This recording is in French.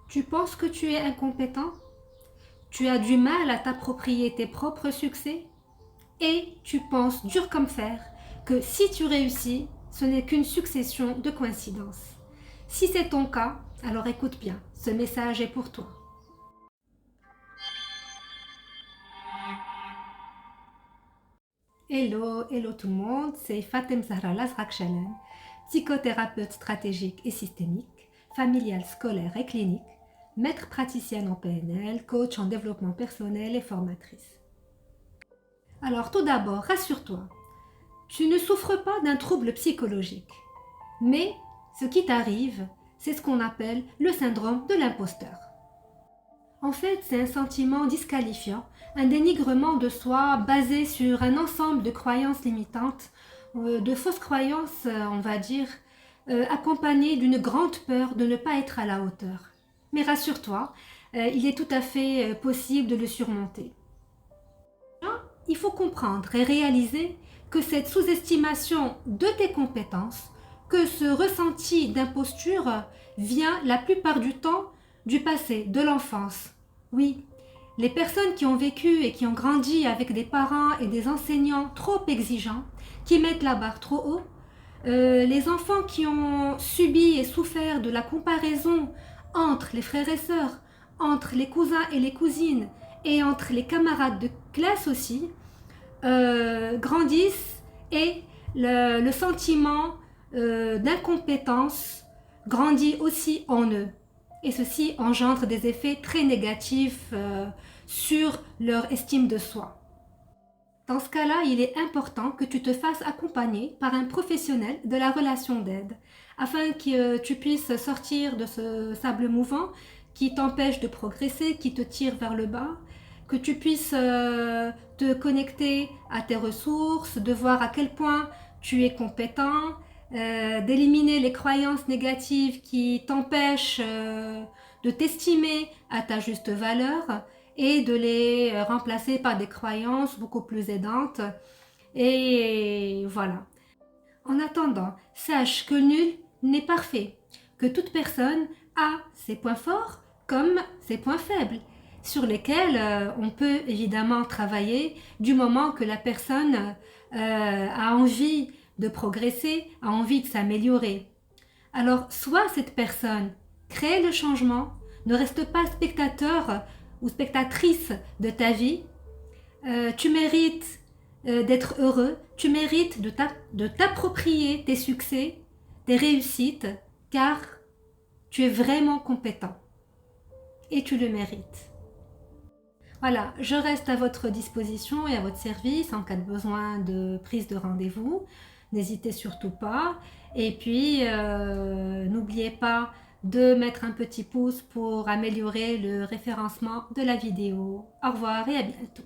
Tu penses que tu es incompétent? Tu as du mal à t'approprier tes propres succès? Et tu penses dur comme fer que si tu réussis, ce n'est qu'une succession de coïncidences. Si c'est ton cas, alors écoute bien, ce message est pour toi. Hello tout le monde, c'est Fatem Zahra Lazrak-Chalen, psychothérapeute stratégique et systémique, familiale, scolaire et clinique, maître praticienne en PNL, coach en développement personnel et formatrice. Alors tout d'abord, rassure-toi, tu ne souffres pas d'un trouble psychologique, mais ce qui t'arrive, c'est ce qu'on appelle le syndrome de l'imposteur. En fait, c'est un sentiment disqualifiant, un dénigrement de soi basé sur un ensemble de croyances limitantes, de fausses croyances, on va dire, accompagnées d'une grande peur de ne pas être à la hauteur. Mais rassure-toi, il est tout à fait possible de le surmonter. Il faut comprendre et réaliser que cette sous-estimation de tes compétences, que ce ressenti d'imposture vient la plupart du temps du passé, de l'enfance. Oui, les personnes qui ont vécu et qui ont grandi avec des parents et des enseignants trop exigeants, qui mettent la barre trop haut, les enfants qui ont subi et souffert de la comparaison entre les frères et sœurs, entre les cousins et les cousines, et entre les camarades de classe aussi, grandissent et le sentiment d'incompétence grandit aussi en eux. Et ceci engendre des effets très négatifs sur leur estime de soi. Dans ce cas-là, il est important que tu te fasses accompagner par un professionnel de la relation d'aide afin que tu puisses sortir de ce sable mouvant qui t'empêche de progresser, qui te tire vers le bas, que tu puisses te connecter à tes ressources, de voir à quel point tu es compétent, d'éliminer les croyances négatives qui t'empêchent de t'estimer à ta juste valeur et de les remplacer par des croyances beaucoup plus aidantes. Et voilà. En attendant, sache que nul n'est parfait, que toute personne a ses points forts comme ses points faibles, sur lesquels on peut évidemment travailler du moment que la personne a envie de progresser, a envie de s'améliorer. Alors, soit cette personne crée le changement, ne reste pas spectateur ou spectatrice de ta vie, tu mérites d'être heureux, tu mérites de t'approprier tes succès, tes réussites, car tu es vraiment compétent et tu le mérites. Voilà, je reste à votre disposition et à votre service en cas de besoin de prise de rendez-vous. N'hésitez surtout pas. Et puis, n'oubliez pas de mettre un petit pouce pour améliorer le référencement de la vidéo. Au revoir et à bientôt.